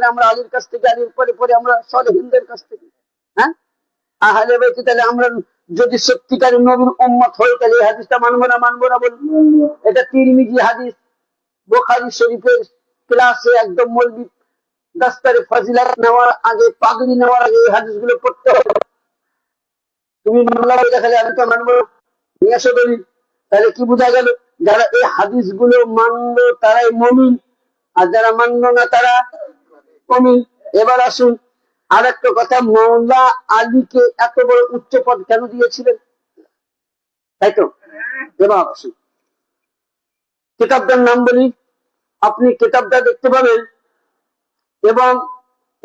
পরে আমরা আলীর কাছ থেকে, আলীর পরে পরে আমরা সালেহীনদের কাছ থেকে। হ্যাঁ, আহলে বাইত, তাহলে আমরা যদি সত্যিকারের নবীর উম্মত হই তাহলে এই হাদিসটা মানবো না বলুন? এটা তিরমিজি হাদিস, বুখারী শরীফের ক্লাসে একদম মৌলবি দাস্তারে ফাজিলাত নেওয়ার আগে, পাগড়ি নেওয়ার আগে এই হাদিসগুলো পড়তে হবে। তুমি মামলা দেখালে আমি তো মানবো না, নিয়ে আসো দলিল। তাহলে কি বোঝা গেল? যারা এই হাদিসগুলো মানলো তারাই মুমিন, আর যারা মানলো না তারা মুমিন। এবার আসুন আর একটা কথা, মওলা আলীকে এত বড় উচ্চ পদ কেন দিয়েছিলেন? তাই তো। এবার আসুন কিতাবটার নাম বলি, আপনি কিতাবটা দেখতে পাবেন। এবং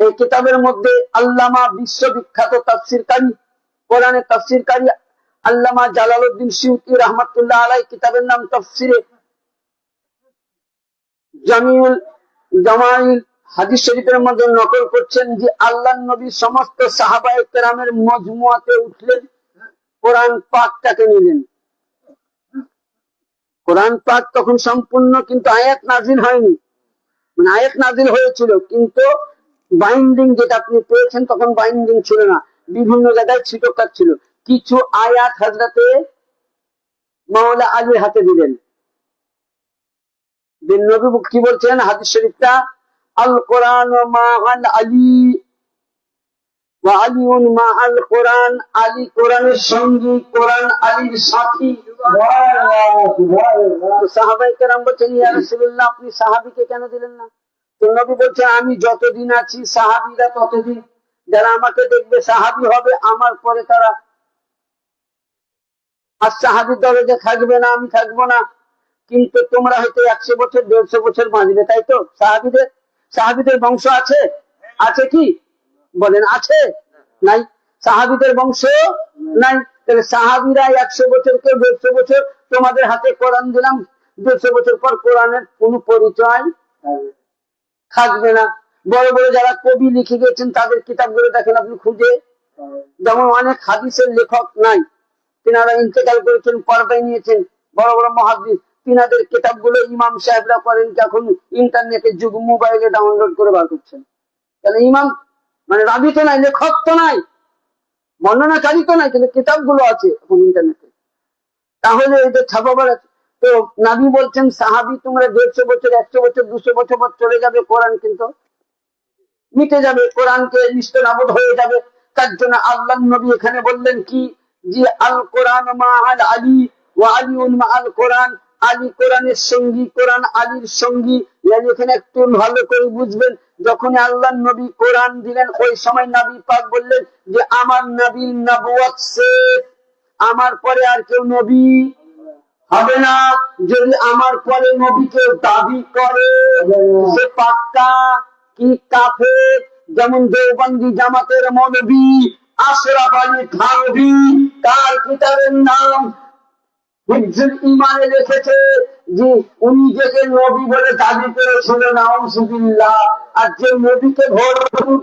এই কিতাবের মধ্যে আল্লামা বিশ্ববিখ্যাত তাফসিরকারী, কোরআনের তাফসিরকারী আল্লামা জালালউদ্দিন সিউতি রাহমাতুল্লাহ আলাইহি, কিতাবের নাম তাফসিরে জামাইল হাদিস শরীফের মধ্যে নকল করছেন যে আল্লাহর নবী সমস্ত সাহাবায়ে কেরামের মজমুয়াতে উঠলেন, কোরআন পাকটাকে নিলেন। কোরআন পাক তখন সম্পূর্ণ কিন্তু আয়াত নাজিল হয়নি, মানে আয়াত নাজিল হয়েছিল কিন্তু বাইন্ডিং যেটা আপনি পেয়েছেন তখন বাইন্ডিং ছিল না, বিভিন্ন জায়গায় ছিটকাট ছিল। কিছু আয়াত হযরতে মাওলা আলীর হাতে দিলেন। নবী কি বলছেন হাদিস শরীফটা? আল কোরআন মাআল আলী ওয়া আলিউন মাআল কোরআন, আলী কোরআনের সঙ্গী, কোরআন আলীর সাথী। সাহাবায়ে কেরাম বলছেন ইয়া রাসূলুল্লাহ আপনি সাহাবীকে কেন দিলেন না? তো নবী বলছেন আমি যতদিন আছি সাহাবীরা ততদিন, যারা আমাকে দেখবে সাহাবী হবে, আমার পরে তারা। আর সাহাবীর দরজা থাকবে না, আমি থাকবো না। কিন্তু তোমরা হয়তো 100 বছর 150 বছর বাঁচবে, তাই তো? সাহাবীদের বংশ আছে? আছে কি বলেন? আছে? নাই। সাহাবীদের বংশ নাই। তাহলে সাহাবীরা 100 বছর কেউ 150 বছর, তোমাদের হাতে কোরআন দিলাম, 150 বছর পর কোরআনের কোন পরিচয় থাকবে না। বড় বড় যারা কবি লিখে গেছেন তাদের কিতাবগুলো দেখেন আপনি খুঁজে, যেমন অনেক হাদিসের লেখক নাই, তিনারা ইন্তেকাল করেছেন, পর্দায় নিয়েছেন, বড় বড় মুহাদ্দিস, তিনাদের কিতাবগুলো ইমাম সাহেবরা করেন কি এখন ইন্টারনেটের যুগ, মোবাইলে ডাউনলোড করে বার করছেন। তাহলে ইমাম মানে রাবি তো নাই, লেখক তো নাই, বর্ণনাকারী তো নাই, কিন্তু কিতাবগুলো আছে এখন ইন্টারনেটে। তাহলে এদের ছাপাবার আছে। তো নবী বলছেন সাহাবী তোমরা 150 বছর 100 বছর 200 বছর পর চলে যাবে, কোরআন কিন্তু মিটে যাবে, কোরআনকে নিস্তনাবুদ হয়ে যাবে। তার জন্য আল্লাহর নবী এখানে বললেন কি যে আল কোরআন মাআল আলী ওয়া আলিউন মাআল কোরআন, আলী কোরআনের সঙ্গী, কোরআন আলীর সঙ্গী। এখানে একটু ভালো করে বুঝবেন, যখন আল্লাহর নবী কোরআন দিলেন ওই সময় নবী পাক বললেন যে আমার নবীর নবুয়ত শেষ, আমার পরে আর কেউ নবী হবে না। যদি আমার পরে নবী কেউ দাবি করে সে পাক্কা কি কাফের। যেমন দেওবন্দি জামাতের মৌলবী আশরাফ আলী থানভী, তার কিতাবের নাম হিজবুল ইমানে লিখেছে যে উনি যে নবী বলে দাবি করেছিল, নাউজুবিল্লাহ। আর যে নবীকে ভোর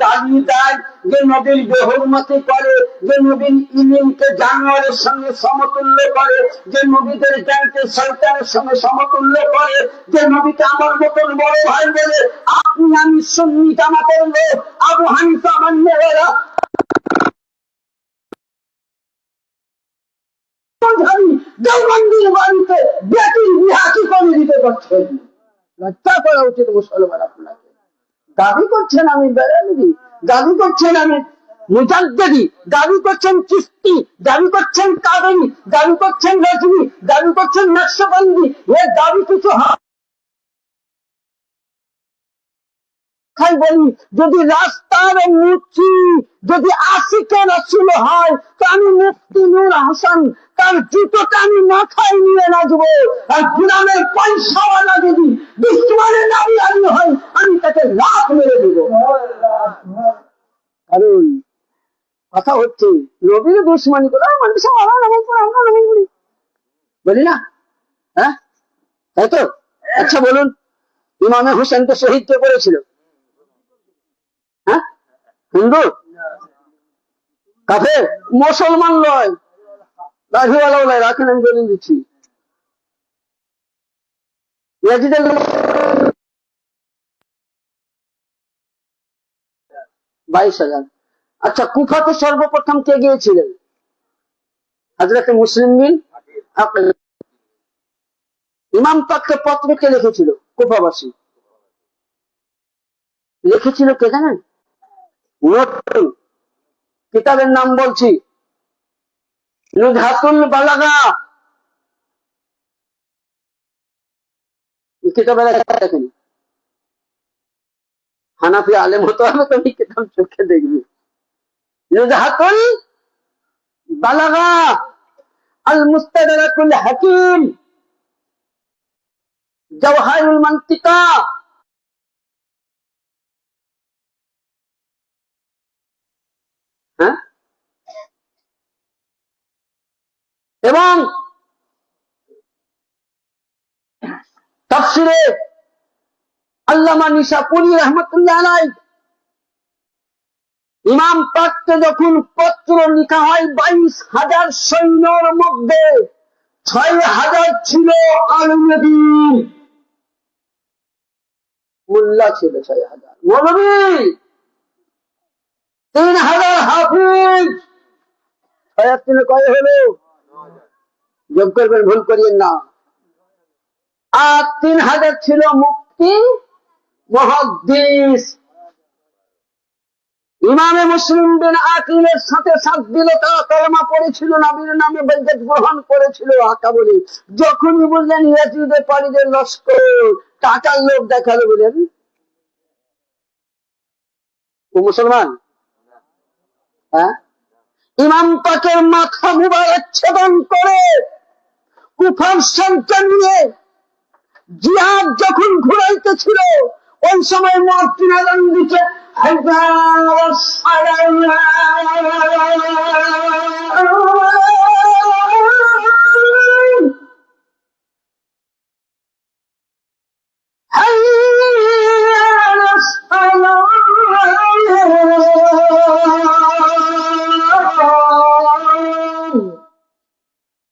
গালি দেয়, যে নবীর বেহুরমতি করে, যে নবীর ইলমকে জানোয়ারের সঙ্গে সমতুল্য করে, যে নবীদের জ্ঞানকে শয়তানের সঙ্গে সমতুল্য করে, যে নবীকে আমার মতন বড় ভাই বলে, আপনি আমি সুন্নি জামাতের লোক, আবু হানিফা মান্যেরা দেওবন্দির বাড়িতে বেটির বিয়া কি করে দিতে পারছেন? লজ্জা করা উচিত মুসলমান। আপনাকে দাবি করছেন আমি বেরেলভী, দাবি করছেন আমি মুজাদ্দিদি, দাবি করছেন চিশতি, দাবি করছেন কাদেরি, দাবি করছেন রাজভী, দাবি করছেন নকশবন্দি। এর দাবি কিছু বলি, যদি রাস্তার মুচি যদি আশিকে রাসূল হয় তো আমি মুফতি নূর হাসান তার জুতোটা আমি মাথায় নিয়ে নাচবো। আর গোলামের পয়সাওয়ালা যদি দুশ্মনের নাবি আমি হয় আমি তাকে লাখ মেরে দেবো। কারণ কথা হচ্ছে নবীর দুশ্মনী করে মানুষ আমরা নামাজ পড়ি, আমরা নামাজ পড়ি বলি না? হ্যাঁ তাই তো। আচ্ছা বলুন, ইমামে হোসেনকে শহীদ কে করেছিল? হ্যাঁ, হিন্দু কাফের, মুসলমান নয়। দাড়িওয়ালা রাখেন, আমি দলিল দিচ্ছি। ইয়াজিদের 22,000। আচ্ছা, কুফাতে সর্বপ্রথম কে গিয়েছিলেন? হযরত মুসলিম বিন আকীল। ইমাম পাককে পত্র কে লিখেছিল? কুফাবাসী। লিখেছিল কে জানেন? কিতাবের নাম বলছি, নুজহাতুল বালাগা। কিতাবের দেখেন, হানাফি আলেম হতে হবে তুমি কিতাব চোখে দেখবি। নুজহাতুল বালাগা, আল মুস্তাদরাকুল হাকিম, জাওহারুল মান্তিকা, হ্যাঁ, এবং তাফসিরে আল্লামা নিশাপুরী রহমতুল্লাহ আলাইহি। ইমাম পাককে যখন পত্র লেখা হয় 22,000 সৈন্যর মধ্যে 6,000 ছিল আলমী, মোল্লা ছিল 6,000, মৌলবী 3,000 হাফিজ। 6,000 কয় হলো? যোগ করবেন, ভুল করিয়েন না। আর 3,000 ছিল মুফতি মুহাদ্দিস। ইমামে মুসলিম বিন আকীলের সাথে সাথ দিল, তারা কালেমা পড়েছিল, নবীর নামে বাইয়াত গ্রহণ করেছিল। আকা বলি যখনই বললেন ইয়াজিদে পারিদের লস্কর টাকার লোক দেখালো, বলেন ও মুসলমান। হ্যাঁ, ইমাম পাকের মাথা মুবারক ছেদন করে কুফার সন্তান নিয়ে জিহাদ যখন ঘুরাইতেছিল, ওই সময় মুয়াজ্জিন আযান দিতে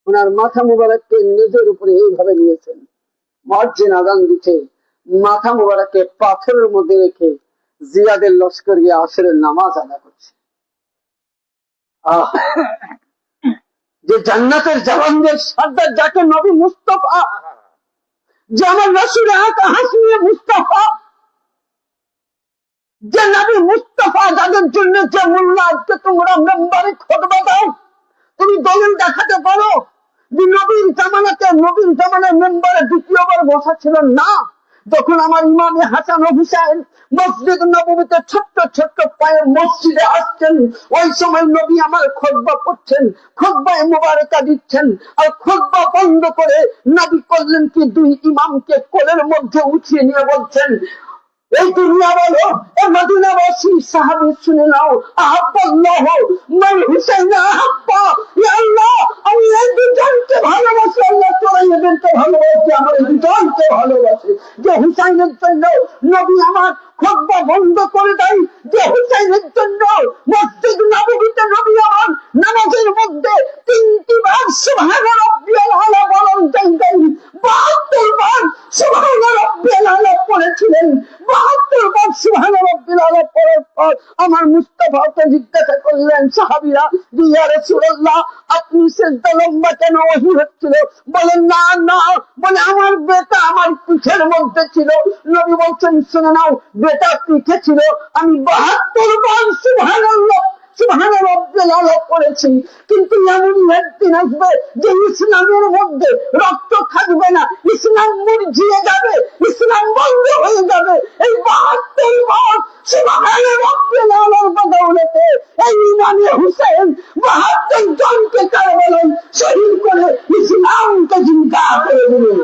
ওনার মাথা মুবারককে নিজের উপরে এইভাবে নিয়েছেন। মুয়াজ্জিন আযান দিতে মাথা মুবারককে পাথরের মধ্যে রেখে জিয়াদের লস্কর গিয়ে আসরের নামাজ আদা করছে। যে জান্নাতের জওয়ানদের সর্দার, যাকে নবী মুস্তাফা, যে আমার রাসূল হাসমিয়ে মুস্তাফা, যে নবী মুস্তাফা, যাদের জন্য যে মোল্লা আজকে তোমরা মেম্বারে খুতবা দাও, তুমি দলিল দেখাতে পারো যে নবীর জামানায় মেম্বারে দ্বিতীয়বার বসা ছিল না। যখন আমার ইমামে হাসান ও হুসাইন মসজিদ নববীতে ছোট্ট ছোট্ট পায়ে মসজিদে আসছেন, ওই সময় নবী আমার খুতবা পড়ছেন, খুতবায় মুবারকা দিচ্ছেন। আর খুতবা বন্ধ করে নবী করলেন কি, দুই ইমামকে কোলের মধ্যে উঠিয়ে নিয়ে বলছেন, এই দুনিয়া বলো, এ মদিনাবাসী সাহাবী শুনে নাও, আহাব্বাল্লাহ মান হুসাইন আহাব্বা, ইয়া আল্লাহ আমি এই দুজনকে ভালোবাসি, আল্লাহ তোরা এদেরকে ভালোবাসি, আমার এই দুজনকে ভালোবাসি। যে হুসাইনের জন্য নবী আমার খুতবা বন্ধ করে দেয়, যে হুসাইনের জন্য মসজিদ নববীতে নবী আমার নামাজের মধ্যে 3টি বার সুবহান রাব্বিয়াল আলা বলার জায়গায় 72 বার সুবহান রাব্বিয়াল আলা পড়েছিলেন। 72 বার সুবহান রাব্বিয়াল আলা পড়ার পর আমার মুস্তাফাকে জিজ্ঞাসা করলেন সাহাবীরা, ইয়া রাসূলুল্লাহ আপনি সিজদা লম্বা কেন? ওহী হচ্ছিল। বলেন না না, বলে আমার বেটা আমার পিঠের মধ্যে ছিল। নবী বলছেন শুনে নাও, বেটা পিঠে ছিল, আমি 72 বার সুবহানাল্লাহ সুবহান রাব্বিয়াল আলা পড়েছি। কিন্তু এমন একদিন আসবে যে ইসলামের মধ্যে রক্ত থাকবে না, ইসলাম মুরঝিয়ে যাবে, ইসলাম বন্ধ হয়ে যাবে। এই 72 বার সুবহান রাব্বিয়াল আলার বদৌলতে এই ইমামে হুসাইন 72 জনকে কারবালায় শহীদ করে ইসলামকে জিন্দা করে দিলেন।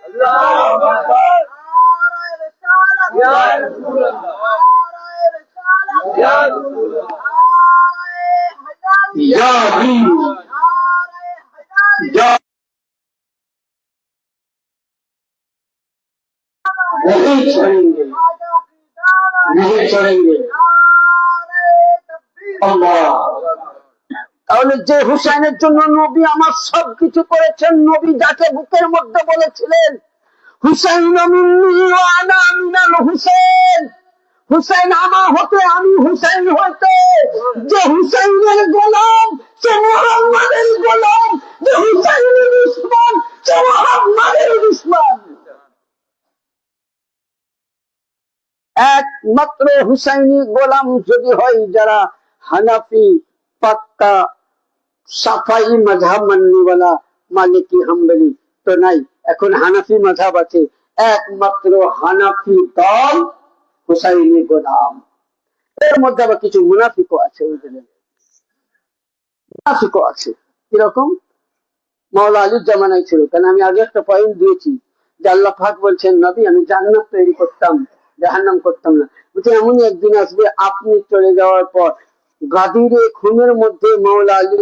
আল্লাহু আকবার। ইয়া রাসূলুল্লাহ, ইয়া রাসূলুল্লাহ, ইয়া ইয়া नहीं छोड़ेंगे, नहीं छोड़ेंगे। তাহলে যে হুসাইনের জন্য নবী আমার সবকিছু করেছেন, নবী যাকে বুকের মধ্যে বলেছিলেন হুসাইন মিন্নি ওয়া আনা মিনাল হুসেন, হুসাইন আমার হতে আমি হুসাইন হতে। যে হুসাইনের গোলাম সে মুহাম্মাদের গোলাম, যে হুসাইনের দুশমন সে মুহাম্মাদের দুশমন। একমাত্র হুসাইনি গোলাম যদি হয় যারা হানাফি পাক্কা সাফাই মাযহাব মাননেওয়ালা মালিকি হাম্বলি, তো নাই। এখন হানাফি মাযহাব আছে, একমাত্র হানাফি দল হুসাইনি গোলাম। এর মধ্যে আবার কিছু মুনাফিকও আছে, বুঝলেন, মুনাফিকও আছে। কিরকম? মাওলা আলীর জামানায় ছিল। কারণ আমি আগে একটা পয়েন্ট দিয়েছি যে আল্লাহ পাক বলছেন, নবী আমি জান্নাত তৈরি করতাম, জাহান্নাম করতাম না। বলছে এমনই একদিন আসবে আপনি চলে যাওয়ার পর গাদিরে খুনের মধ্যে মাওলা আলী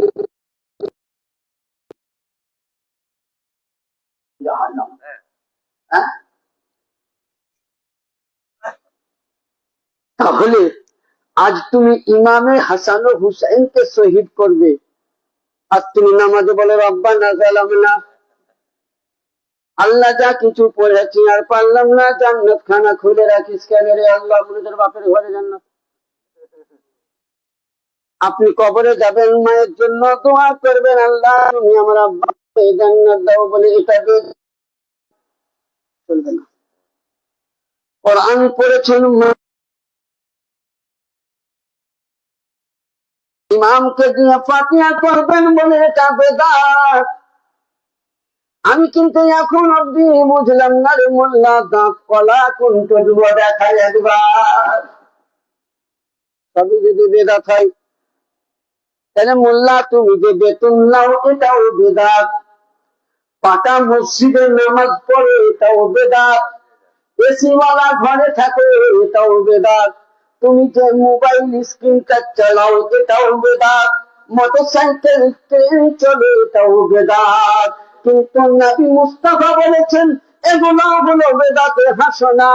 জাহান্নাম। হ্যাঁ, তাহলে আজ তুমি ইমামে হাসান ও হুসাইনকে শহীদ করবে, আর তুমি নামাজে বলে রব্বানা যালামনা, আল্লাহ যা কিছু পড়েছি আর পারলাম না, জান্নাত খানা খুলে রাখিস কেন রে আল্লাহ, মুনিদের বাপের ঘরে জান্নাত। আপনি কবরে যাবেন, মায়ের জন্য দোয়া করবেন, আল্লাহ তুমি আমার আব্বাকে জান্নাত দাও বলে, এটা চলবে না। কোরআন পড়েছেন, ইমামকে দিয়ে ফাতিহা করবেন বলে, এটা বেদাত। আমি কিন্তু এখন অব্দি বুঝলাম না রে মোল্লা, দাঁত কলা কোনটা দিব দেখায় একবার। সবই যদি বেদাত হয়, তাহলে মোল্লা তুমি যে বেতন নাও এটাও বেদাত, পাকা মসজিদে নামাজ পড়ে এটাও বেদাত, এসিওয়ালা ঘরে থাকে এটাও বেদাত, তুমি যে মোবাইল স্ক্রিন টাচ চালাও এটাও বেদাত, মোটরসাইকেল ট্রেন চলে এটাও বেদাত। কিন্তু নবী মুস্তাফা বলেছেন এগুলো হলো বেদাতের হাসনা।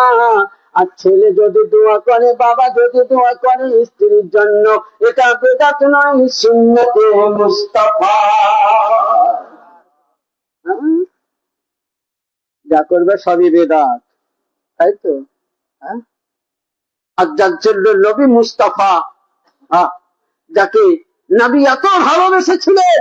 আর ছেলে যদি দোয়া করে, বাবা যদি দোয়া করে স্ত্রীর জন্য, এটা বেদাত নয়, সুন্নতে মুস্তাফা। যা করবে সবই বেদাত, তাই তো? আর যার জন্য নবী মুস্তাফা, যাকে নবী এত ভালোবেসেছিলেন,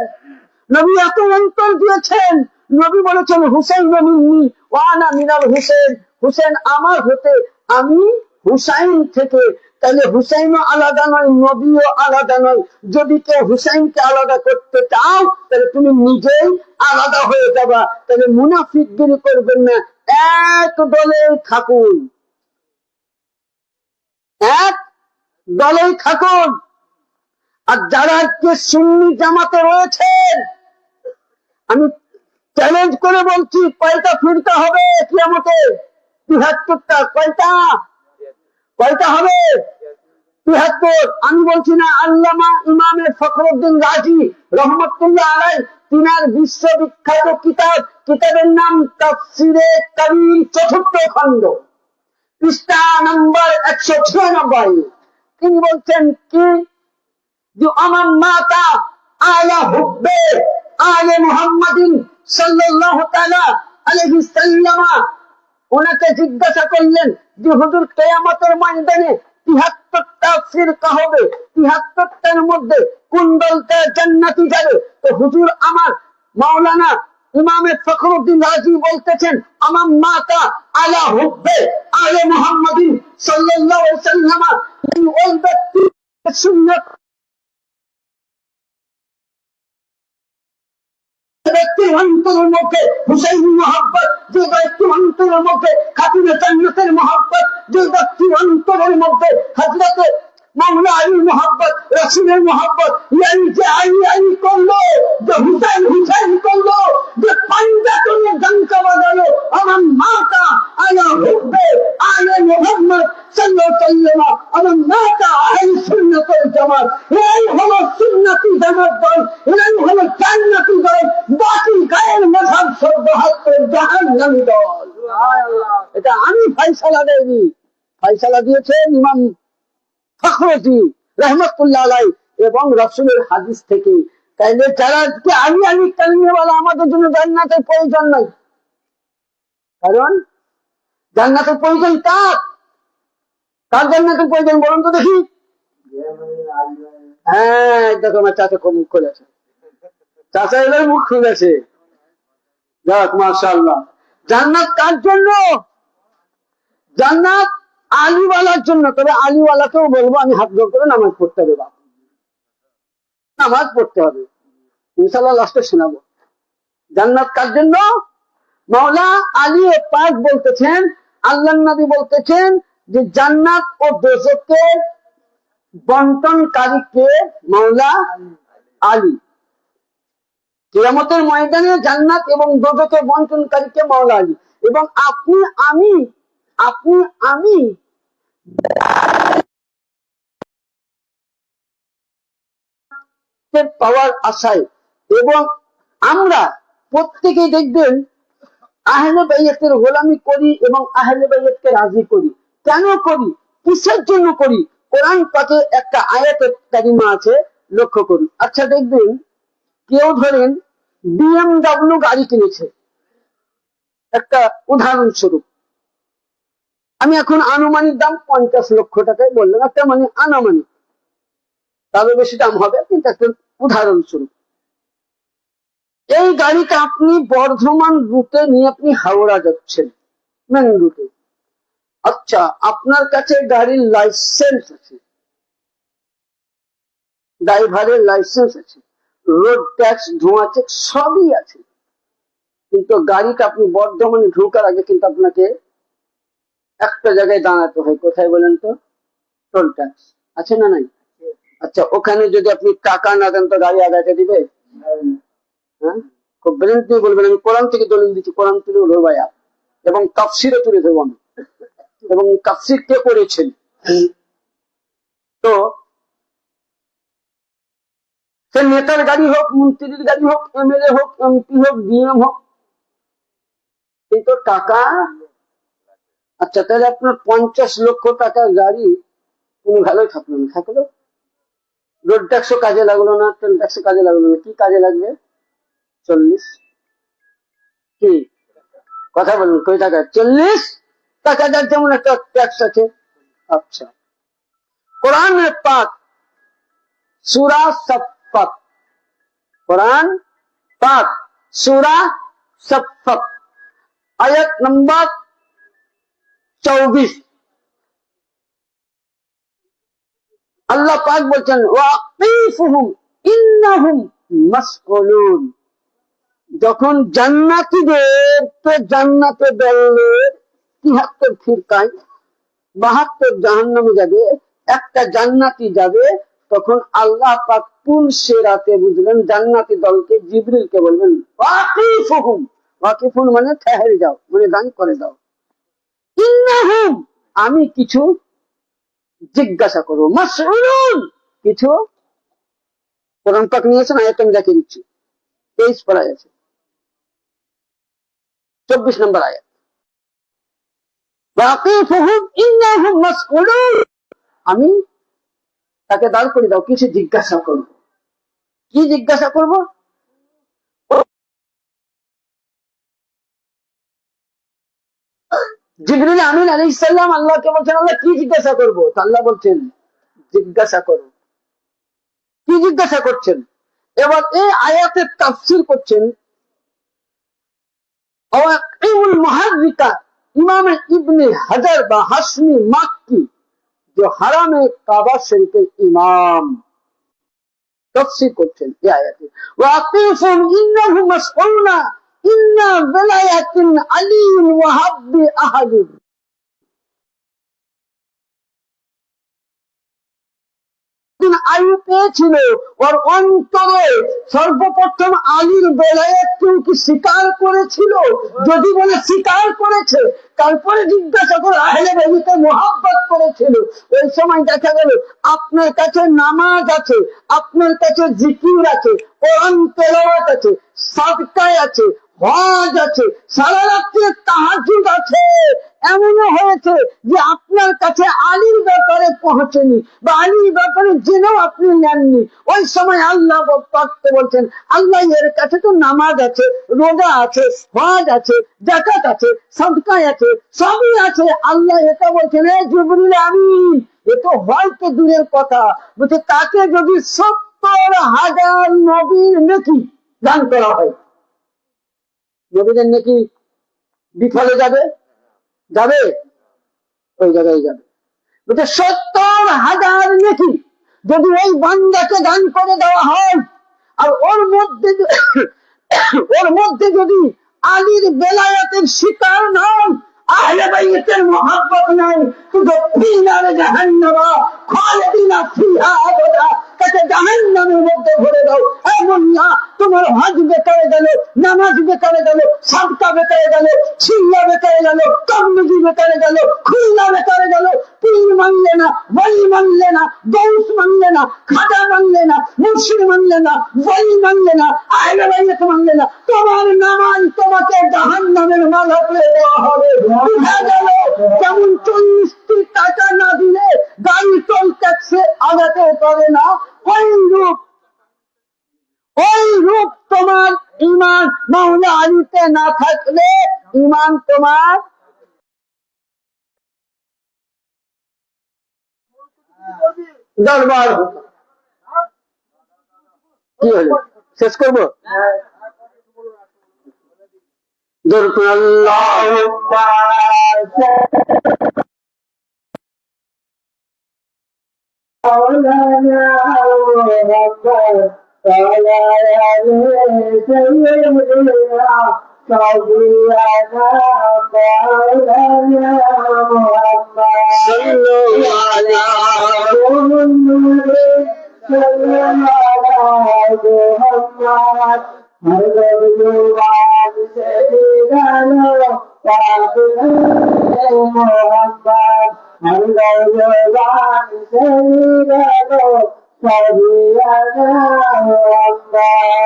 নবী এত অন্তর দিয়েছেন, নবী বলেছেন হুসাইন মিন্নি ওয়া আনা মিনাল হুসেন, হুসেন আমার হতে আমি হুসাইন থেকে। তাহলে হুসাইনও আলাদা নয়, নবীও আলাদা নয়। যদি কেউ হুসাইনকে আলাদা করতে চাও, তাহলে তুমি নিজেই আলাদা হয়ে যাবা। তাহলে মুনাফিকগিরি করবেন না, এক দলে থাকুন, এক দলে থাকুন। আর যারা আজকে সুন্নি জামাতে রয়েছেন, আমি চ্যালেঞ্জ করে বলছি, কয়টা ফিরতে হবে কিয়ামতে? ৭৩টা। কয়টা হবে? ৭৩। আমি বলছি না, আল্লামা ইমামে ফখরুদ্দিন রাজি রহমতুল্লাহ আলাইহি, তিনার বিশ্ববিখ্যাত কিতাবের নাম তাফসিরে কাবীর, ৪র্থ খণ্ড, পৃষ্ঠা নম্বর ১৯৬। তিনি বলছেন কি, যে আমার মাতা আলা হুব্বে আলে মুহাম্মাদিন সাল্লাল্লাহু তাআলা আলাইহি সাল্লাম, ওনাকে জিজ্ঞাসা করলেন যে হুজুর কিয়ামতের ময়দানে ৭৩টা ফিরকা হবে, ৭৩টার মধ্যে কোন দলটা জান্নাতি যাবে? তো হুজুর আমার মাওলানা ইমামে ফখরুদ্দিন রাজি বলতেছেন, আমার মাতা আলা হুব্বে আলে মুহাম্মাদিন সাল্লাল্লাহু আলাইহি সাল্লাম, ওই ব্যক্তি সুন্নাত ব্যক্তির অন্তরের মধ্যে হুসাইনি মহব্বত, যে ব্যক্তির অন্তরের মধ্যে খাতুনে জান্নাতের মহব্বত, যে ব্যক্তির অন্তরের মধ্যে হযরতে মাওলা আলীর মহব্বত, রাসূলের মহব্বত, এই যে আলী করলো, যে হুসাইন করলো, যে পাঞ্জাতনে ডঙ্কা বাজালো, আমার মাতা আলা হুব্বে আলে মুহাম্মদ সাল্লাল্লাহু আলাইহি ওয়াসাল্লাম, আমার মাতা আহলে সুন্নাত ওয়াল জামাত। এই হলো সুন্নতি জামাত দল, এই হলো জান্নাতি দল। বাকি গায়ের মাযহাব সব ৭২ জাহান্নামী দল। এটা আমি ফয়সালা দেইনি, ফয়সালা দিয়েছেন ইমাম ফখরুদ্দিন রহমতুল্লাহ আলাইহি এবং রাসূলের হাদিস থেকে। তাইলে যারা আলী কালিমাওয়ালা, আমাদের জন্য জান্নাতের প্রয়োজন নাই। কারণ জান্নাতের প্রয়োজন কার? কার জান্নাতের প্রয়োজন বলুন তো দেখি? হ্যাঁ, দেখো আমার চাচা মুখ খুলেছে, চাচা এবার মুখ খুলেছে। যাক মাশাআল্লাহ। জান্নাত কার জন্য? জান্নাত আলিওয়ালার জন্য। তবে আলিওয়ালাকেও বলবো আমি হাত জোর করে নামাজ পড়তে হবে, বাবা নামাজ পড়তে হবে, ইনশাআল্লাহ লাস্টে শোনাবো। জান্নাত কার জন্য? মাওলা আলী পাক বলতেছেন, আল্লাহর নবী বলতেছেন যে জান্নাত ও দোজখের বন্টনকারীকে মাওলা আলী। কিয়ামতের ময়দানে জান্নাত এবং দোজখের বন্টনকারীকে মাওলা আলী। এবং আপনি আমি পাওয়ার আশায়, এবং আমরা প্রত্যেকেই দেখবেন আহলে বাইতের গোলামি করি এবং আহলে বাইতকে রাজি করি। কেন করি? কিসের জন্য করি? কোরআন পাকে একটা আয়াতে কারিমা আছে, লক্ষ্য করুন। আচ্ছা দেখবেন, কেউ ধরেন BMW গাড়ি কিনেছে, একটা উদাহরণস্বরূপ, আমি এখন আনুমানিক দাম 50 লক্ষ টাকায় বললাম, একটা মানে আনুমানিক, তারও বেশি দাম হবে, কিন্তু একটা উদাহরণস্বরূপ। এই গাড়িটা আপনি বর্ধমান রুটে নিয়ে আপনি হাওড়া যাচ্ছেন, মেন রুটে। আচ্ছা, আপনার কাছে গাড়ির লাইসেন্স আছে, ড্রাইভারের লাইসেন্স আছে, রোড ট্যাক্স, ধোঁয়া ট্যাক্স সবই আছে, কিন্তু গাড়িটা আপনি বর্ধমানে ঢোকার আগে কিন্তু আপনাকে একটা জায়গায় দাঁড়াতে হয়। কোথায় বলেন তো? টোল ট্যাক্স আছে না নাই? আচ্ছা, ওখানে যদি আপনি টাকা না দেন তো গাড়ি আগাতে দিবে? হ্যাঁ, খুব ব্রেন দিয়ে বলবেন আমি কোরআন থেকে দলিল দিচ্ছি, কোরআন তুলে ধরবাইয়া, এবং তাফসিরে তুলে ধরবো আমি, এবং তাফসির কে করেছেন। তো সে নেতার গাড়ি হোক, মন্ত্রীর গাড়ি হোক, MLA হোক, MP হোক, DM হোক, কিন্তু টাকা। আচ্ছা, তাহলে আপনার 50 লক্ষ টাকার গাড়ি কোনো ভালোই থাকলো না, থাকলো রোড ট্যাক্সও কাজে লাগলো না, টোল ট্যাক্সও কাজে লাগলো না, কি কাজে লাগবে? 40 কি কথা বলুন, কই টাকা? 40 টাকা, যার যেমন একটা ট্যাক্স আছে। আচ্ছা, কোরআন পাক সূরা সাফফাত, কোরআন পাক সূরা সাফফাত আয়াত নম্বর 24, আল্লাহ পাক বলছেন ওয়াকিফুহুম ইন্নাহুম মাসউলুন। যখন জান্নাতীদেরকে জান্নাতে বললে 73 ফিরকায় 72 জাহান্নামে যাবে, একটা জান্নাতি যাবে, তখন আল্লাহ পাক পুলসে রাতে বুঝলেন জান্নাতি দলকে জিবরিলকে বলবেন ওয়াকিফুহুম, ওয়াকিফুন মানে ঠেহরে যাও, মানে দাঁড় করে দাও, ইন্নাহুম আমি কিছু জিজ্ঞাসা করবো, মাসউলুন কিছু। কোরআন পাক নিয়েছেন, আয়াত আমি দেখিয়ে দিচ্ছি, 23 পড়ায় আছে, 24 নম্বর আয়াত। ওয়াকিফুহুম ইন্নাহুম মাসউলুন, আমি তাকে দাঁড় করে দাও, কিছু জিজ্ঞাসা করব। কি জিজ্ঞাসা করব? জিবরিল আমিন আলাইহিস সালাম আল্লাহকে বলছেন আল্লাহ কি জিজ্ঞাসা করব? আল্লাহ বলছেন জিজ্ঞাসা করো। কি জিজ্ঞাসা করছেন? এবার এই আয়াতের তাফসীর করছেন আওয়াকিমুল মুহাদ্দিকা ইমাম ইবনে হাজার বা হাশমি মাক্কি, जो हरामे काबा शरीफের ইমাম, তাফসীর করছেন এই আয়াতে ওয়াকিফুম ইন্নাহুম মাসউলুনা ইন্না ওয়ালায়াতিন আলিয়্যুন ওয়া হাব্বি আহাদি। আয়ু পেয়েছিল, ওর অন্তরে সর্বপ্রথম আলীর বেলায়েত কেউ কি স্বীকার করেছিল? যদি বলে স্বীকার করেছে, তারপরে জিজ্ঞাসা করে আহলে বাইতে মুহাব্বত করেছিল। ওই সময় দেখা গেল আপনার কাছে নামাজ আছে, আপনার কাছে জিকির আছে, কোরআন তেলাওয়াত আছে, সাদকায় আছে, হজ আছে, সারা রাত্রে তাহাজ্জুদ আছে। এমনও হয়েছে যে আপনার কাছে আলীর ব্যাপারে পৌঁছেনি বা আলীর ব্যাপারে জেনেও আপনি নেননি, ওই সময় আল্লাহ বলছেন আল্লাহ এর কাছে তো নামাজ আছে, রোজা আছে, হজ আছে, যাকাত আছে, সাদকা আছে, সবই আছে। আল্লাহ এটা বলছেন এ জিবরিল আমিন, এ তো হয়তো দূরের কথা, বলছে তাকে যদি 70,000 নবীর নেকি দান করা হয়, নবীদের নেকি বিফলে যাবে? যাবে? ওই জায়গায় যাবে। বলছে 70,000 নেকি যদি ওই বান্দাকে দান করে দেওয়া হয়, আর ওর মধ্যে যদি আলীর বেলায়েতের শিকার নয়, আহলে বাইতের মহব্বত নাই, শুধু ফিনারে জাহান্নামা খালিদিনা ফিহা আবাদা, তাকে জাহান্নামের মধ্যে ভরে দাও। এমন না তোমার হজ বেকারে গেল, নামাজ বেকারে গেল, সাদকা বেকারে গেল, ছিল্লা বেকারে গেল, তবলিগি বেকারে গেল, খুলনা বেকারে গেল, পীর মানলে না, ওলি মানলে না, গৌস মানলে না, খাজা মানলে না, মুর্শিদ মানলে না, ওলি মানলে না, আহলে বাইত মানলে না, তোমার নামাজ তোমাকে জাহান্নামের মালা করে দেওয়া হবে। বুঝা গেল যেমন 40টি টাকা না দিলে গাড়ি টোল ট্যাক্সে আগাতে পারে না, ওই রূপ তোমার ইমান মাওলা আলীতে না থাকলে ইমান তোমার দরবার। কি হলো, শেষ করবো?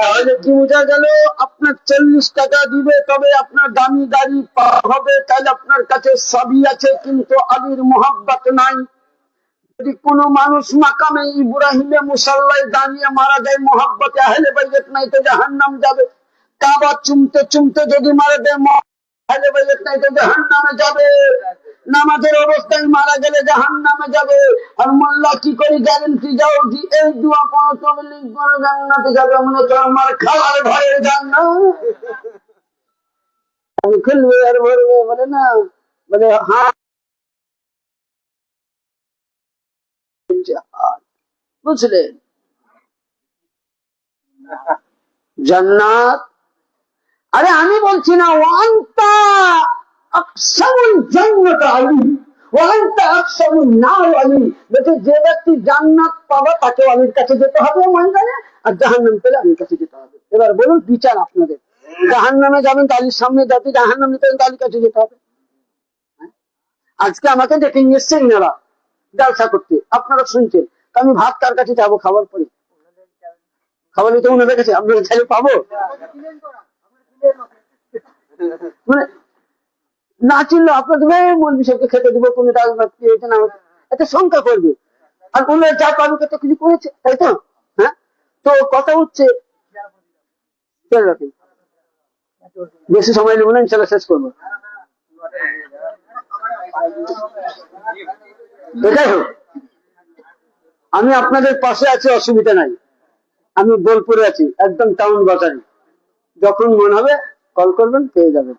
তাহলে কি বোঝা গেল? আপনার 40 টাকা দিবে তবে আপনার দামি গাড়ি হবে, তাহলে আপনার কাছে সবই আছে কিন্তু আলীর মোহাব্বত নাই। যদি কোন মানুষ মাকামে ইব্রাহিমে মুসাল্লায় দাঁড়িয়ে মারা যায়, মোহাব্বতে আহলে বাইত নাই তো জাহান্নাম যাবে। কাবা চুমতে চুমতে যদি মারা যায়, আহলে বাইত নাই তো জাহান্নামে যাবে। নামাজের অবস্থায় মারা গেলে জাহান্নামে যাবে। আর মোল্লা কি করে গ্যারেন্টি যাও যে এই দোয়া পড়ো তবলিগ করো জান্নাতে যাবে? মনে তো আমার খাওয়ার ভয়ে জান্নাত আমি খুলবে আর ভরবে, বলে না, বলে হ্যাঁ বুঝলেন? জান্নাত। আরে আমি বলছি না ওয়ান্তা আকসামুল জান্নাত আলী ওয়ান্তা আকসামুন নার আলী, বলছে যে ব্যক্তি জান্নাত পাবে তাকে আলীর কাছে যেতে হবে ময়দানে, আর জাহান্নাম পেলে আলীর কাছে যেতে হবে। এবার বলুন বিচার আপনাদের, জাহান্নামে যাবেন তো আলীর সামনে, যাতে জাহান্নাম নিতে আলীর কাছে যেতে হবে। আজকে আমাকে দেখে নিয়েছেন এনারা জালসা করতে, আপনারা শুনছেন, আমি ভাত কার কাছে যাবো? খাবার পরে খাবার নিতে ওনাদের কাছে আপনাদের চাইলে পাবো? মানে না চিনলে আপনাদের মৌলবী সাহেবকে খেতে দিব, কোনটা একটা শঙ্কা করবে, আর ওনার যা পাবে কত কিছু করেছে, তাই তো? হ্যাঁ, তো কথা হচ্ছে বেশি সময় নেব না, ইনশাল্লাহ শেষ করবো। এটাই হোক, আমি আপনাদের পাশে আছি, অসুবিধা নাই। আমি বোলপুরে আছি, একদম টাউন বাজারে, যখন মনে হবে কল করবেন, পেয়ে যাবেন।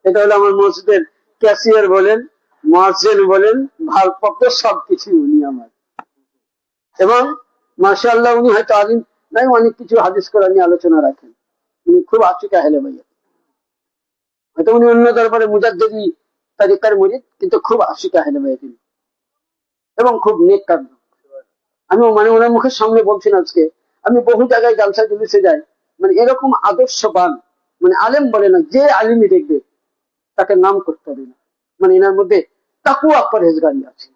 এটা হলো আমার মসজিদের ক্যাশিয়ার বলেন, মার্জেন বলেন, ভারপ্রাপ্ত সবকিছু উনি আমার। এবং মাশাআল্লাহ উনি হয়তো আলিম নাই, অনেক কিছু হাদিস কোরআন নিয়ে আলোচনা রাখেন। উনি খুব আশিক আহলে বাইত, হয়তো উনি অন্য দরবারে মুজাদ্দিদি তারিকার মুরিদ, কিন্তু খুব আশিক আহলে বাইত এবং খুব নেককার। আমি মানে ওনার মুখের সামনে বলছি না, আজকে আমি বহু জায়গায় জালসা জুলুসে যাই, মানে এরকম আদর্শবান মানে আলেম বলে না, যে আলিমই দেখবে তাকে নাম করতে হবে না, মানে এনার মধ্যে তাকওয়া পরহেজগারি আছে।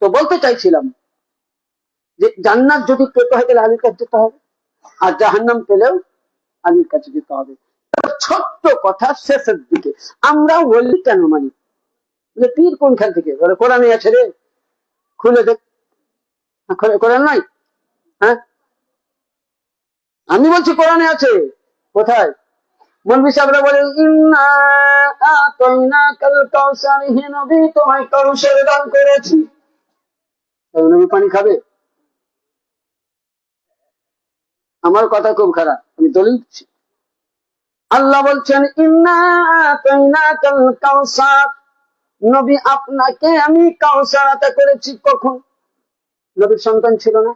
তো বলতে চাইছিলাম যে জান্নাত যদি পেতে হয় তাহলে আলীর কাছে যেতে হবে, আর জাহান্নাম পেলেও আলীর কাছে যেতে হবে। ছোট্ট কথা শেষের দিকে, আমরা ওলি কেন মানি? পীর কোনখান থেকে? কোরআনে আছে রে, খুলে দেখ, কোরআন নাই? হ্যাঁ, আমি বলছি কোরআনে আছে। কোথায়? মৌলভী সাহেবরা বলে ইন্না আতাইনাকাল কাউসার, হে নবী তোমায় কাউসার দান করেছি। নবী পানি খাবে? আমার কথা খুব খারাপ, আমি দলিল দিচ্ছি। আল্লাহ বলছেন ইন্না আতাইনাকাল কাউসার, নবী আপনাকে আমি কাউসার আতা করেছি। কখন? নবীর সন্তান ছিল না?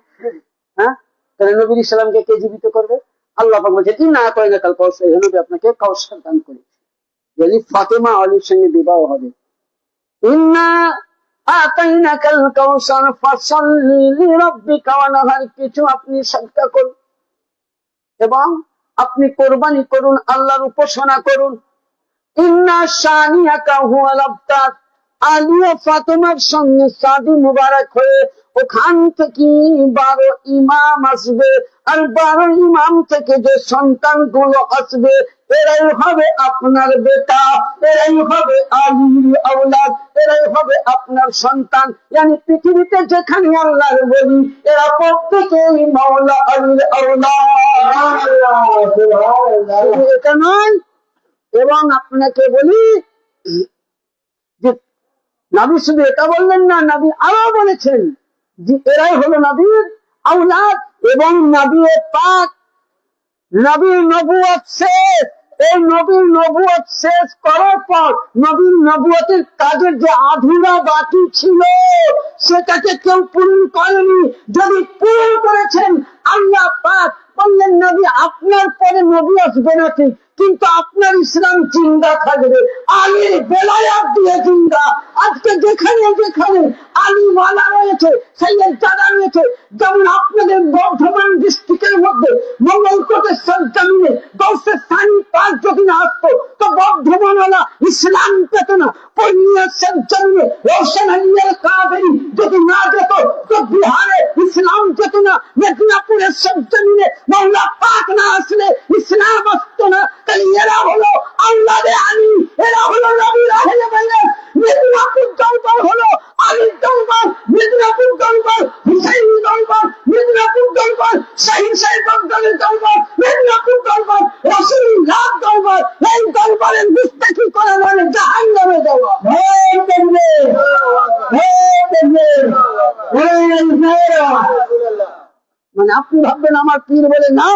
হ্যাঁ, তাহলে নবীর ইসলামকে কে জীবিত করবে? আল্লাহ পাক বলছেন ইন্না আতাইনাকাল কাউসার, হে নবী আপনাকে কাউসার দান করেছি। বলি ফাতেমা আলীর সঙ্গে বিবাহ হবে। ইন্না আতাইনাকাল কাউসার ফাসাল্লি লিরাব্বিকা ওয়ানহার, কিছু আপনি সাদকা করুন এবং আপনি কোরবানি করুন, আল্লাহর উপাসনা করুন। ইন্না শানিয়াকা হুয়াল আবতার, আলী ও ফাতেমার সঙ্গে শাদী মুবারক হয়ে ওখান থেকে 12 ইমাম আসবে, আর 12 ইমাম থেকে যে সন্তান গুলো আসবে এরাই হবে আপনার বেটা, এরাই হবে আলীর আওলাদ, এরাই হবে আপনার সন্তান। মানে পৃথিবীতে যেখানে আল্লাহর বলি এরা প্রত্যেকেই মাওলা আলীর আওলাদ। এটা নয়, এবং আপনাকে বলি যে নবী শুধু এটা বললেন না, নবী আরো বলেছেন যে এরাই হলো নবীর আওলাদ। এবং নবী পাক, নবীর নবুয়ত শেষ, এই নবীর নবুয়ত শেষ করার পর নবীর নবুয়তের কাজের যে আধুরা বাকি ছিল সেটাকে কেউ পূরণ করেনি। যদি পূরণ করেছেন আল্লাহ পাক বললেন নবী আপনার পরে নবী আসবে না ঠিক, কিন্তু আপনার ইসলাম জিন্দা থাকবে, আলীর বেলায়াত দিয়ে জিন্দা। আজকে যেখানে যেখানে আলীওয়ালা রয়েছে, সাইয়েদা রয়েছে, যেমন আপনাদের বর্ধমান ডিস্ট্রিক্টের মধ্যে মঙ্গলকোটের সরজমিনে গৌসে সানি পাক যদি না আসতো তো বর্ধমানওয়ালা ইসলাম পেত না। পূর্ণিয়ার সরজমিনে রওশন আলিয়াল কাদেরী যদি না যেত তো বিহারে ইসলাম যেত না। মেদিনীপুরের সরজমিনে মওলা পাক না আসলে ইসলাম আসতো না। তাহলে এরা হলো আওলাদে আলী, এরা হলো নবীর আহলে বাইত। মেদিনীপুর দরবার হলো আলীর দরবার, মেদিনীপুর দরবার হুসাইনি দরবার, মেদিনীপুর দরবার শাহীন সাহেব আব্দুলের দরবার, মেদিনীপুর দরবার রাসূলুল্লাহ দরবার। এই দরবারের মুস্তাকি করা মানে জাহান্নামে যাওয়া। মানে আপনি ভাববেন আমার পীর বলে না,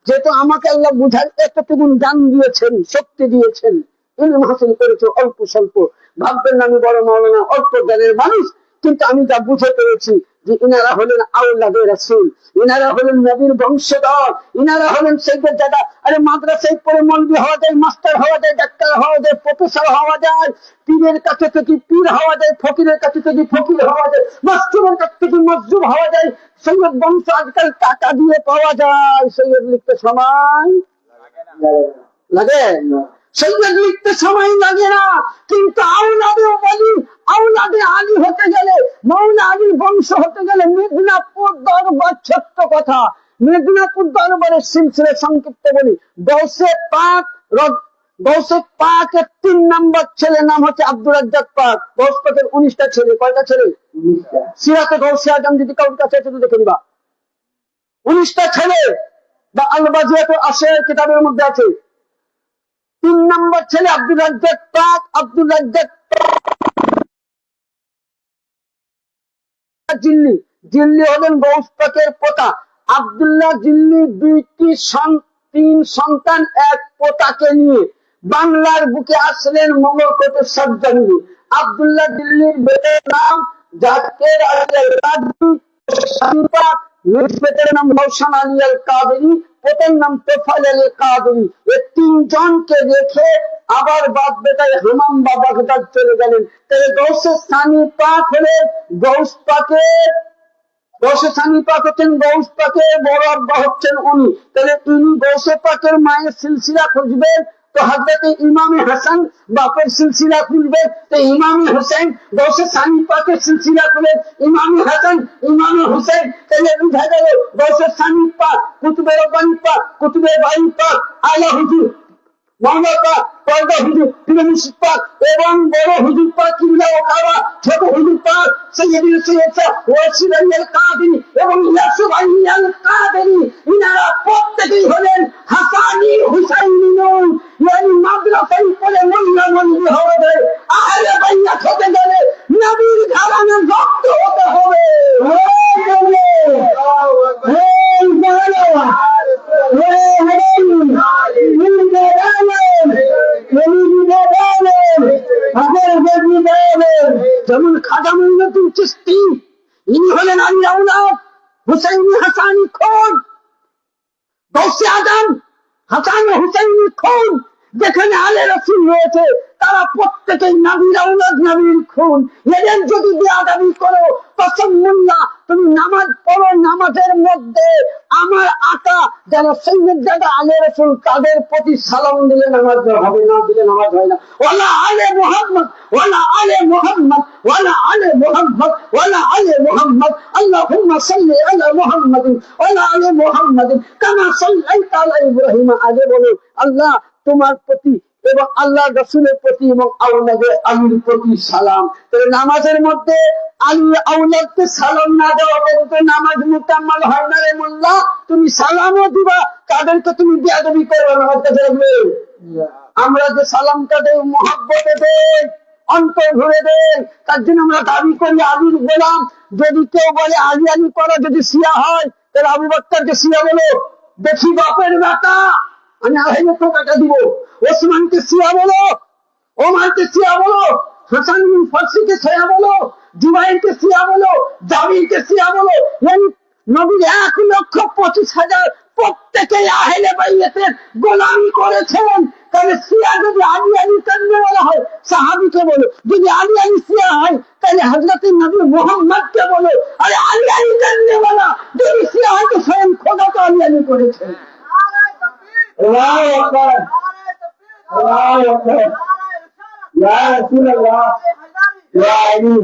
যেহেতু আমাকে আল্লাহ বুঝার এতটুকু জ্ঞান দিয়েছেন, শক্তি দিয়েছেন, ইলম হাসিল করেছে অল্প স্বল্প, ভাববেন আমি বড় মাওলানা, অল্প জ্ঞানের মানুষ, কিন্তু আমি যা বুঝে পেরেছি যে ইনারা হলেন আওলাদে রাসূল, ইনারা হলেন নবীর বংশধর, ইনারা হলেন সেইদের দাদা। আরে মাদ্রাসায় পড়ে মৌলভী হওয়া যায়, মাস্টার হওয়া যায়, ডাক্তার হওয়া যায়, প্রফেসর হওয়া যায়, পীরের কাছে থেকে পীর হওয়া যায়, ফকিরের কাছে থেকে ফকির হওয়া যায়, মাস্টুমের কাছ থেকে মজদুর হওয়া যায়। সৈয়দ বংশ আজকাল টাকা দিয়ে পাওয়া যায়, সৈয়দ লিখতে সময় লাগে, সৈয়দ লিখতে সময় লাগে না। কিন্তু আওলাদে বলি, আওলাদে আলী হতে গেলে, মাওলা আলীর বংশ হতে গেলে মেদিনীপুর দরবার, ছোট্ট কথা, মেদিনীপুর দরবারের সিলসিলা সংক্ষিপ্ত বলি। গৌসে পাকের 3 নম্বর ছেলে নাম হচ্ছে আব্দুর রাজ্জাক পাক। গৌস পাকের 19টা ছেলে, কয়টা ছেলে? 19টা। সিরাতে গৌসে আজম যদি কাউর কাছে আছে তো দেখে নিবা, 19টা ছেলে, বা আল বাজিয়াতুল আশার কিতাবের মধ্যে আছে। 3 নম্বর ছেলে আব্দুর রাজ্জাক পাক। আব্দুর রাজ্জাক জিল্লি, জিল্লি হলেন গৌস পাকের পোতা। আব্দুল্লাহ জিল্লি 3 সন্তান 1 পোতাকে নিয়ে বাংলার বুকে আসলেন মঙ্গলকোটের সরজমিনে। আব্দুল্লাহ দিল্লির বেটার নাম জাকের আলী আল কাদরি, বেটার নাম রওশন আলী আল কাদরি, পোতার নাম তোফায়েল আলী কাদরি। এই 3 জনকে রেখে আবার বাপ বেটায় হামাম বাগদাদ চলে গেলেন। তাহলে গৌসে সানি পাক হলেন গৌস পাকের, গৌসে সানি পাক হচ্ছেন গৌস পাকের বড় আব্বা হচ্ছেন উনি। তাহলে তিনি গৌসে পাকের মায়ের সিলসিলা খুঁজবেন তো হযরত ইমামে হাসান বাপের সিলসিলা খুলবে, তো ইমামে হোসেন গৌসে সানি পাকের সিলসিলা খুলে ইমামে হাসান ইমামে হোসেন। তাহলে বুঝা গেল গৌসে সানি পাক, কুতুবে রব্বানি পাক, কুতুবে বাইন পাক, আলা হুজুর মোহাম্মদ পাক, পর্দা হুজুর, পীর মুর্শিদ পাক এবং বড় হুজুর পাক, কিবলা ও কাবা, ছোট হুজুর পাক, সাইয়্যিদুল সাইয়্যিদ ওয়াসিলাল কাদি এবং ইয়াসুবাইয়াল কাদি, ইনারা প্রত্যেকেই হলেন হাসানি হুসাইনি নূর। yani মাদ্রাসায় পড়ে মোল্লা মন্দি হবে, আহলে বাইত হতে গেলে নবীর ঘরানার রক্ত হতে হবে। যেমন খাজা মুঈনুদ্দিন চিশতি, ইনি হলেন আলী আওলাদ হুসাইনি হাসানি খুন, গৌসে আজম হাসান হুসাইনি খুন। যেখানে আলে রাসূল রয়েছে তারা প্রত্যেকেই নবীর আওলাদ, নবীর খুন। এদের যদি বেয়াদবি করো তসম্মুল্লাহ, তুমি নামাজ পড়ো, নামাজের মধ্যে আমার আকা যারা সৈয়দ দাদা আলে রাসূল তাদের প্রতি সালাম দিলে নামাজ হবে, না দিলে নামাজ হয় না। ওয়ালা আলে মুহাম্মদ, ওয়ালা আলে মুহাম্মদ, ওয়ালা আলে মুহাম্মদ, ওয়ালা আলে মুহাম্মদ, আল্লাহুম্মা সাল্লি আলা মুহাম্মাদিন ওয়ালা আলে মুহাম্মাদিন কামা সাল্লাইতা আলা ইব্রাহিম। আগে বলো আল্লাহ তোমার প্রতি এবং আল্লাহ রাসূলের প্রতি এবং আওলাদে আলীর প্রতি সালাম। তাহলে নামাজের মধ্যে আলী আওলাদকে সালাম না দেওয়া পর্যন্ত নামাজ মুকাম্মাল হয় না রে মোল্লা। তুমি সালামও দিবা, তাদেরকে তুমি বেয়াদবি করবে, নামাজ কাজে লাগবে। আমরা যে সালামটা দেই মহব্বতে দেই, অন্তর ভরে দেই, তার জন্য আমরা দাবি করি আলীর গোলাম। যদি কেউ বলে আলী আলী করা যদি শিয়া হয়, তাহলে আবু বকরকে শিয়া বলো। দেখি বাপের বেটা, আমি 2.5 টাকা দিব। ওসমানকে শিয়া বলো, ওমরকে শিয়া বলো, হাসান বিন ফারসিকে শিয়া বলো, জুবাইরকে শিয়া বলো, জাবিরকে শিয়া বলো। এই নবীর 1,25,000 প্রত্যেকেই আহলে বাইতের গোলামি করেছেন। তাহলে শিয়া যদি আলী আলী কান্নে বলা হয় সাহাবীকে বলো, যদি আলী আলী শিয়া হয় তাহলে হযরত নবী মুহাম্মদকে বলো। আরে আলী আলী কান্নে বলা যদি শিয়া হয় তো স্বয়ং খোদা তো আলী আলী করেছেন। আল্লাহু আকবার, আল্লাহু আকবার, ইয়া রাসূলুল্লাহ, ইয়া আলী।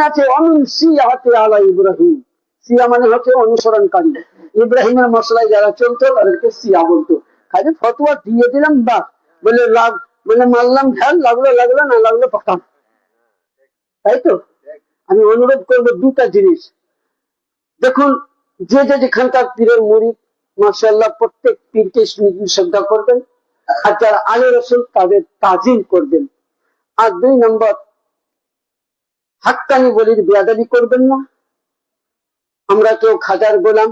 আছে অমিন শিয়াতে আলা ইব্রাহিম, শিয়া মানে হচ্ছে অনুসরণকারী। ইব্রাহিমের মশলায় যারা চলতো তাদেরকে শিয়া বলতো। খালি ফতোয়া দিয়ে দিলাম বা বলে বলে মারলাম ঢাল, লাগলো লাগলো, না লাগলো পাকাম, তাই তো। আমি অনুরোধ করবো দুটা জিনিস। দেখুন, যে যেখানকার পীরের মুরিদ মাশাআল্লাহ প্রত্যেক পীরকে শ্রদ্ধা করবেন, আর যারা আলে রাসূল তাদের তাজিম করবেন। আর 2 নম্বর, হাক্কানি বলির বেয়াদবি করবেন না। আমরা কেউ খাজার গোলাম,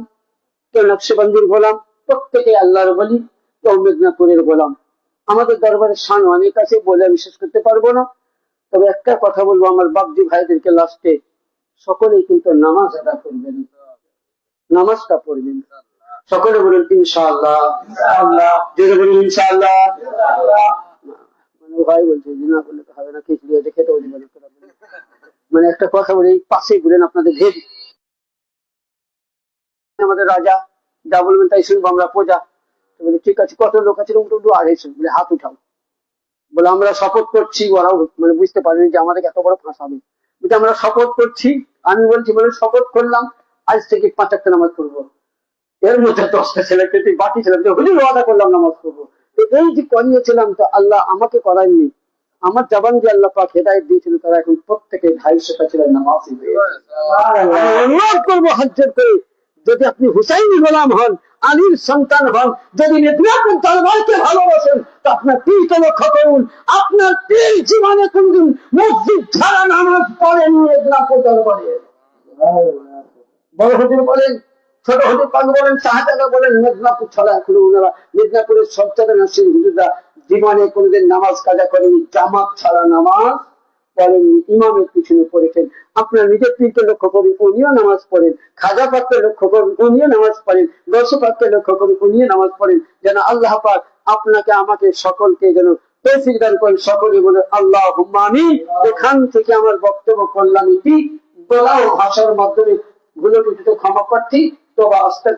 কেউ নকশবন্দির গোলাম, প্রত্যেকে আল্লাহর বলি, কেউ মেদিনীপুরের গোলাম। আমাদের দরবারে শান অনেক আছে, বলে বিশেষ করতে পারবো না। তবে একটা কথা বলবো আমার বাপজি ভাইদেরকে লাস্টে, সকলেই কিন্তু নামাজ আদা করবেন, নামাজটা পড়বেন। সকলে বলুন ইনশাআল্লাহ, ইনশাআল্লাহ, জোরে বলুন ইনশাআল্লাহ। মানে ভাই বলছে যে না বললে তো হবে না, খিচুড়ি আছে খেতেও দিবেন। মানে একটা কথা বলে এই পাশেই ঘুরেন আপনাদের ভেদ, আমাদের রাজা যা বলবেন তাই শুনবো আমরা প্রজা। বলে ঠিক আছে, কত লোক আছে? 250 বলে হাত উঠাও। বলে আমরা শপথ করছি, ওরাও মানে বুঝতে পারেনি যে আমাদের এত বড় ফাঁসাবে। বলছে আমরা শপথ করছি। আমি বলছি বলে শপথ করলাম আজ থেকে 5 ওয়াক্ত নামাজ পড়বো। এর মধ্যে 10টা ছেলেকে বাকি ছেলেকে হুজুর ওয়াদা করলাম নামাজ পড়বো। তো এই যে করিয়েছিলাম, তো আল্লাহ আমাকে করায়নি, আমার জবান যে আল্লাহ পাক হেদায়েত দিয়েছিল, তারা এখন প্রত্যেকে 250 ছিলেন নামাজি। অনুরোধ করবো হজ্জের করে, যদি আপনি হুসাইনি গোলাম হন, আলীর সন্তান হন, যদি মেদিনীপুর দরবারকে ভালোবাসেন, তো আপনার পীরকে লক্ষ্য করুন। আপনার পীর জীবনে কোনদিন মসজিদ ছাড়া নামাজ পড়েনি মেদিনীপুর দরবারে। বড় হুজুর বলেন, ছোট হুজুর পাক বলেন, শাহজাদা বলেন, মেদিনীপুর ছাড়া এখনো ওনারা মেদিনীপুরের সবচেয়ে নাসির হুজুররা জীবনে কোনদিন নামাজ কাজা করেনি, জামাত ছাড়া নামাজ পড়েননি, ইমামের পিছনে পড়েছেন। আপনার নিজের পীরকে লক্ষ্য করুন, উনিও নামাজ পড়েন। খাজা পাককে লক্ষ্য করুন, উনিও নামাজ পড়েন। গৌসে পাককে লক্ষ্য করুন, উনিও নামাজ পড়েন। যেন আল্লাহ পাক আপনাকে আমাকে সকলকে যেন তৌফিক দান করেন। সকলে বলে আল্লাহুম্মা আমিন। এখান থেকে আমার বক্তব্য করলাম এটি, গলা ও ভাষার মাধ্যমে ভুলে বুঝতে ক্ষমা প্রার্থী। তবে আস্তে